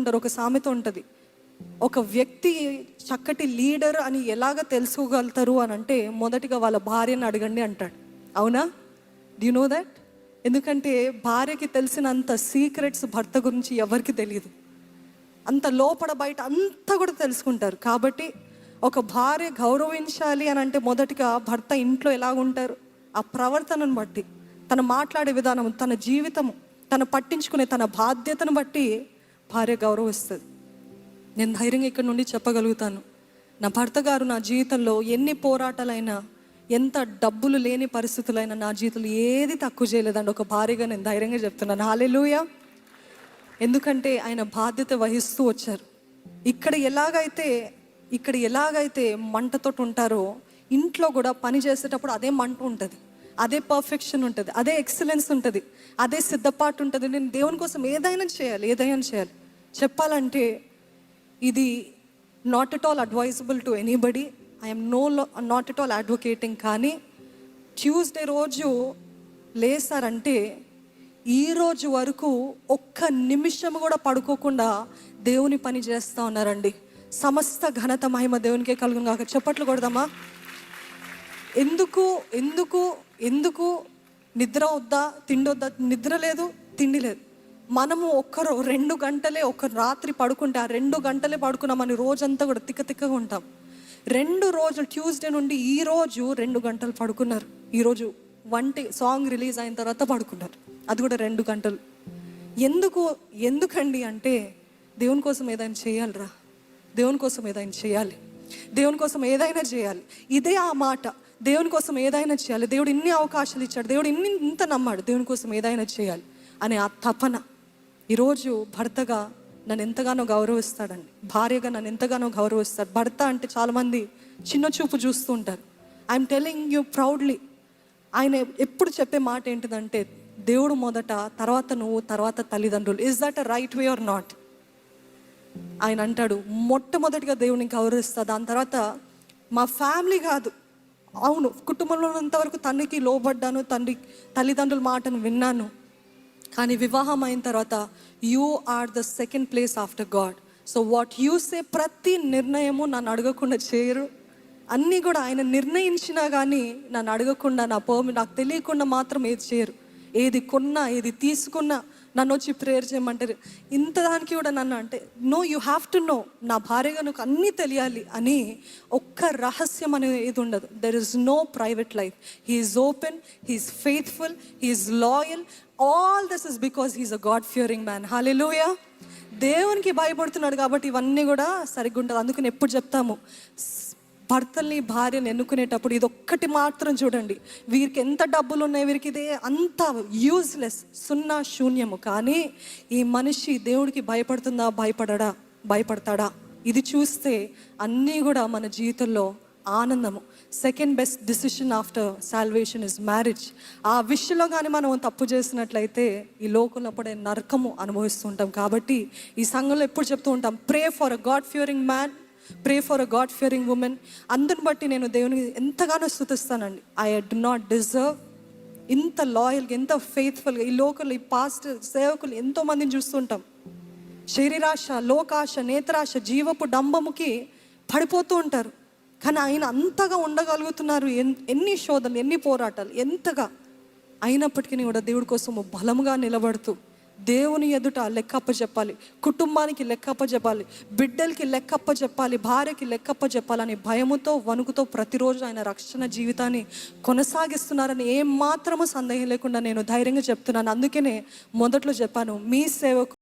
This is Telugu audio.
అంటారు, ఒక సామెత ఉంటుంది, ఒక వ్యక్తి చక్కటి లీడర్ అని ఎలాగ తెలుసుకోగలుగుతారు అని అంటే మొదటిగా వాళ్ళ భార్యను అడగండి అంటాడు. అవునా? Do you know that? ఎందుకంటే భార్యకి తెలిసినంత సీక్రెట్స్ భర్త గురించి ఎవరికి తెలియదు. అంత లోపల బయట అంతా కూడా తెలుసుకుంటారు. కాబట్టి ఒక భార్య గౌరవించాలి అని అంటే మొదటిగా భర్త ఇంట్లో ఎలాగుంటారు, ఆ ప్రవర్తనను బట్టి, తన మాట్లాడే విధానం, తన జీవితము, తను పట్టించుకునే తన బాధ్యతను బట్టి భార్య గౌరవిస్తుంది. నేను ధైర్యంగా ఇక్కడ నుండి చెప్పగలుగుతాను, నా భర్త గారు నా జీవితంలో ఎన్ని పోరాటాలైనా, ఎంత డబ్బులు లేని పరిస్థితులైనా నా జీవితంలో ఏది తక్కువ చేయలేదండి. ఒక భార్యగా నేను ధైర్యంగా చెప్తున్నాను, హల్లెలూయా. ఎందుకంటే ఆయన బాధ్యత వహిస్తూ వచ్చారు. ఇక్కడ ఎలాగైతే మంటతోటి ఉంటారో ఇంట్లో కూడా పని చేసేటప్పుడు అదే మంట ఉంటుంది, అదే పర్ఫెక్షన్ ఉంటుంది, అదే ఎక్సలెన్స్ ఉంటుంది, అదే సిద్ధపాటు ఉంటుంది. నేను దేవుని కోసం ఏదైనా చేయాలి. చెప్పాలంటే ఇది not at all advisable to anybody. I'm not at all advocating. కానీ ట్యూస్డే రోజు లేసారంటే ఈ రోజు వరకు ఒక్క నిమిషం కూడా పడుకోకుండా దేవుని పని చేస్తూ ఉన్నారండి. సమస్త ఘనత మహిమ దేవునికే కలుగును గాక. చప్పట్లు కొడదామా? ఎందుకు నిద్ర వద్దా, తిండి వద్దా? నిద్ర లేదు, తిండి లేదు. మనము 2 గంటలే ఒక రాత్రి పడుకుంటే ఆ 2 గంటలే పడుకున్నామని రోజంతా కూడా తిక్కగా ఉంటాం. 2 రోజులు ట్యూస్డే నుండి ఈ రోజు 2 గంటలు పడుకున్నారు. ఈరోజు సాంగ్ రిలీజ్ అయిన తర్వాత పడుకున్నారు, అది కూడా 2 గంటలు. ఎందుకండి అంటే దేవుని కోసం ఏదైనా చేయాలిరా, దేవుని కోసం ఏదైనా చేయాలి, దేవుని కోసం ఏదైనా చేయాలి. ఇదే ఆ మాట, దేవుని కోసం ఏదైనా చేయాలి. దేవుడు ఇన్ని అవకాశాలు ఇచ్చాడు, దేవుడు ఇంత నమ్మాడు, దేవుని కోసం ఏదైనా చేయాలి అనే ఆ తపన. ఈరోజు భర్తగా నన్ను ఎంతగానో గౌరవిస్తాడండి, భార్యగా నన్ను ఎంతగానో గౌరవిస్తాడు. భర్త అంటే చాలామంది చిన్న చూపు చూస్తూ ఉంటారు. ఐఎమ్ టెలింగ్ యూ ప్రౌడ్లీ, ఆయన ఎప్పుడు చెప్పే మాట ఏంటిదంటే దేవుడు మొదట, తర్వాత నువ్వు, తర్వాత తల్లిదండ్రులు. Is that a right way or not? ఆయన అంటాడు మొట్టమొదటిగా దేవుని గౌరవిస్తా, దాని తర్వాత మా ఫ్యామిలీ కాదు. అవును, కుటుంబంలో ఉన్నంతవరకు తండ్రికి లోబడ్డాను, తల్లిదండ్రుల మాటను విన్నాను. కానీ వివాహం అయిన తర్వాత you are the second place after God. So what you say, ప్రతి నిర్ణయము నన్ను అడగకుండా చేయరు. అన్నీ కూడా ఆయన నిర్ణయించినా కానీ నన్ను అడగకుండా, నాకు తెలియకుండా మాత్రం ఏది చేయరు. ఏది కొన్నా, ఏది తీసుకున్నా నన్ను వచ్చి ప్రేయర్ చేయమంటారు. ఇంతదానికి కూడా నన్ను అంటే no, you have to know, నా భార్యగా నాకు అన్నీ తెలియాలి అని ఒక్క రహస్యం అనేది ఏది ఉండదు. There is no private life. He is open, he is faithful, he is loyal. All this is because he is a god fearing man. Hallelujah. దేవునికి భయపడుతున్నాడు కాబట్టి ఇవన్నీ కూడా సరిగ్గా ఉంటుంది. అందుకని ఎప్పుడు చెప్తాము, భర్తల్ని భార్యను ఎన్నుకునేటప్పుడు ఇదొక్కటి మాత్రం చూడండి. వీరికి ఎంత డబ్బులు ఉన్నాయి, వీరికి ఇదే అంత యూజ్లెస్, సున్నా శూన్యము. కానీ ఈ మనిషి దేవుడికి భయపడతాడా? ఇది చూస్తే అన్నీ కూడా మన జీవితంలో ఆనందము. Second best decision after salvation is marriage. ఆ విషయంలో కానీ మనం తప్పు చేసినట్లయితే ఈ లోకంలో అప్పుడే నరకము అనుభవిస్తుంటాం. కాబట్టి ఈ సంఘంలో ఎప్పుడు చెప్తూ ఉంటాం, pray for a god fearing man, pray for a god Fearing women. అందుని బట్టి నేను దేవునికి ఎంతగానో స్తుతిస్తానండి. ఐ డు నాట్ డిజర్వ్ ఇంత లాయల్గా, ఎంత ఫెయిత్ఫుల్గా. ఈ లోకల్, ఈ పాస్ట్ సేవకులు ఎంతోమందిని చూస్తుంటాం, శరీరాశ, లోకాశ, నేత్రాశ, జీవపు డంబముకి పడిపోతూ ఉంటారు. కానీ ఆయన అంతగా ఉండగలుగుతున్నారు. ఎన్ని శోధనలు, ఎన్ని పోరాటాలు, ఎంతగా అయినప్పటికీ కూడా దేవుడి కోసం బలంగా నిలబడుతూ దేవుని ఎదుట లెక్కప్ప చెప్పాలి, కుటుంబానికి లెక్కప్ప చెప్పాలి, బిడ్డలకి లెక్కప్ప చెప్పాలి, భార్యకి లెక్కప్ప చెప్పాలని భయముతో, వణుకుతో ప్రతిరోజు ఆయన రక్షణ జీవితాన్ని కొనసాగిస్తున్నారని ఏం మాత్రము సందేహం లేకుండా నేను ధైర్యంగా చెప్తున్నాను. అందుకనే మొదట్లో చెప్పాను, మీ సేవకు